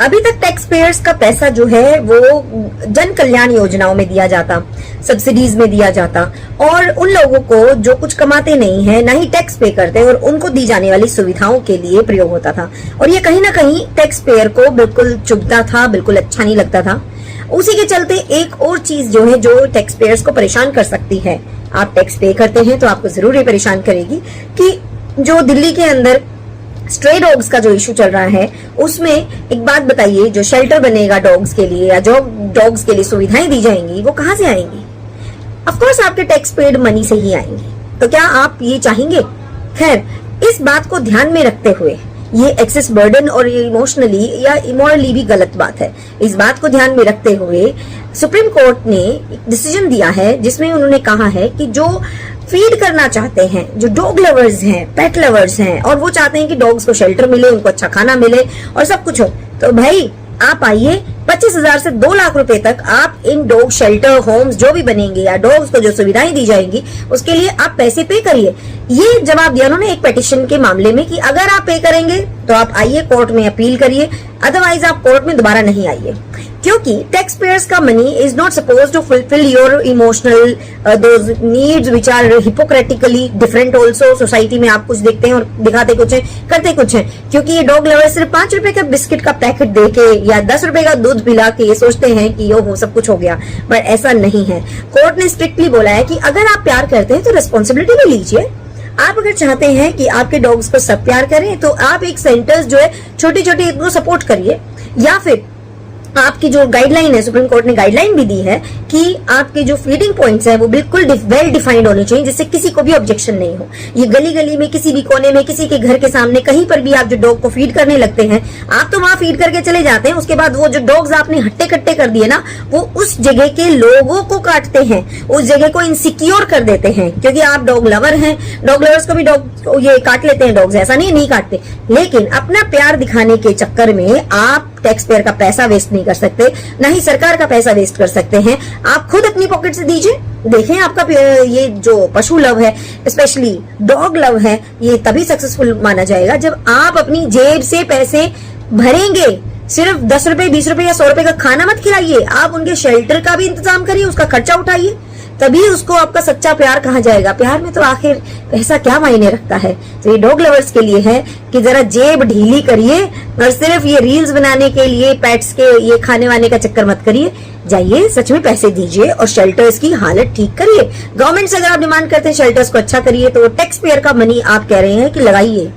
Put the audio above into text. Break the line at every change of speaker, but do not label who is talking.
अभी तक tax payers का पैसा जो है वो जन कल्याण योजनाओं में दिया जाता, सब्सिडीज में दिया जाता, और उन लोगों को जो कुछ कमाते नहीं है, ना ही टैक्स पे करते, और उनको दी जाने वाली सुविधाओं के लिए प्रयोग होता था। और ये कहीं ना कहीं टैक्स पेयर को बिल्कुल चुभता था, बिल्कुल अच्छा नहीं लगता था। उसी के चलते एक और चीज जो है जो टैक्स पेयर्स को परेशान कर सकती है, आप टैक्स पे करते हैं तो आपको जरूर ये परेशान करेगी कि जो दिल्ली के अंदर स्ट्रे डॉग्स का जो इशू चल रहा है, उसमें एक बात बताइए, जो शेल्टर बनेगा डॉग्स के लिए या जो डॉग्स के लिए सुविधाएं दी जाएंगी, वो कहां से आएंगी? ऑफ कोर्स आपके टैक्स पेड मनी से ही आएंगी। तो क्या आप ये चाहेंगे? खैर, इस बात को ध्यान में रखते हुए, ये एक्सेस बर्डन और ये इमोशनली या इमोरली भी गलत बात है, इस बात को ध्यान में रखते हुए सुप्रीम कोर्ट ने एक डिसीजन दिया है जिसमें उन्होंने कहा है कि जो फीड करना चाहते हैं, जो डॉग लवर्स हैं, पेट लवर्स हैं, और वो चाहते हैं कि डॉग्स को शेल्टर मिले, उनको अच्छा खाना मिले और सब कुछ हो, तो भाई आप आइए, 25,000 से 2 लाख रुपए तक आप इन डॉग शेल्टर होम्स जो भी बनेंगे या डॉग्स को जो सुविधाएं दी जाएंगी उसके लिए आप पैसे पे करिए। ये जवाब दिया उन्होंने एक पेटिशन के मामले में कि अगर आप पे करेंगे तो आप आइए कोर्ट में अपील करिए, अदरवाइज आप कोर्ट में दोबारा नहीं आइए, क्योंकि टैक्स पेयर्स का money is not suppose to fulfil your emotional those needs which are hypocritically different also. Society में आप कुछ देखते हैं और दिखाते कुछ है, करते कुछ है, क्योंकि ये डॉग लवर सिर्फ 5 रुपए का बिस्किट का पैकेट देके या 10 रुपए का दूध पिला के ये सोचते हैं कि यो हो सब कुछ हो गया, बट ऐसा नहीं है। कोर्ट ने स्ट्रिक्टली बोला है कि अगर आप प्यार करते हैं तो रिस्पॉन्सिबिलिटी भी लीजिए। आप अगर चाहते हैं कि आपके डॉग्स को सब प्यार करें तो आप एक सेंटर्स जो है छोटी छोटी इनको सपोर्ट करिए, या फिर आपकी जो गाइडलाइन है, सुप्रीम कोर्ट ने गाइडलाइन भी दी है कि आपके जो फीडिंग पॉइंट्स है वो बिल्कुल वेल डिफाइंड होने चाहिए, जिससे किसी को भी ऑब्जेक्शन नहीं हो। ये गली गली में, किसी भी कोने में, किसी के घर के सामने, कहीं पर भी आप जो डॉग को फीड करने लगते हैं, आप तो वहां फीड करके चले जाते हैं, उसके बाद वो जो डॉग्स आपने हट्टे कट्टे कर दिए ना, वो उस जगह के लोगों को काटते हैं, उस जगह को इनसिक्योर कर देते हैं, क्योंकि आप डॉग लवर हैं। डॉग लवर्स को भी डॉग ये काट लेते हैं डॉग्स, ऐसा नहीं काटते, लेकिन अपना प्यार दिखाने के चक्कर में आप टैक्स पेयर का पैसा वेस्ट नहीं कर सकते, ना ही सरकार का पैसा वेस्ट कर सकते हैं। आप खुद अपनी पॉकेट से दीजिए। देखें, आपका ये जो पशु लव है, स्पेशली डॉग लव है, ये तभी सक्सेसफुल माना जाएगा जब आप अपनी जेब से पैसे भरेंगे। सिर्फ 10 रुपए, 20 रुपए या 100 रुपए का खाना मत खिलाइए, आप उनके शेल्टर का भी इंतजाम करिए, उसका खर्चा उठाइए, तभी उसको आपका सच्चा प्यार कहा जाएगा। प्यार में तो आखिर पैसा क्या मायने रखता है। तो ये डॉग लवर्स के लिए है कि जरा जेब ढीली करिए और सिर्फ ये रील्स बनाने के लिए पेट्स के ये खाने वाने का चक्कर मत करिए। जाइए, सच में पैसे दीजिए और शेल्टर्स की हालत ठीक करिए। गवर्नमेंट से अगर आप डिमांड करते हैं शेल्टर्स को अच्छा करिए, तो टैक्स पेयर का मनी आप कह रहे हैं कि लगाइए।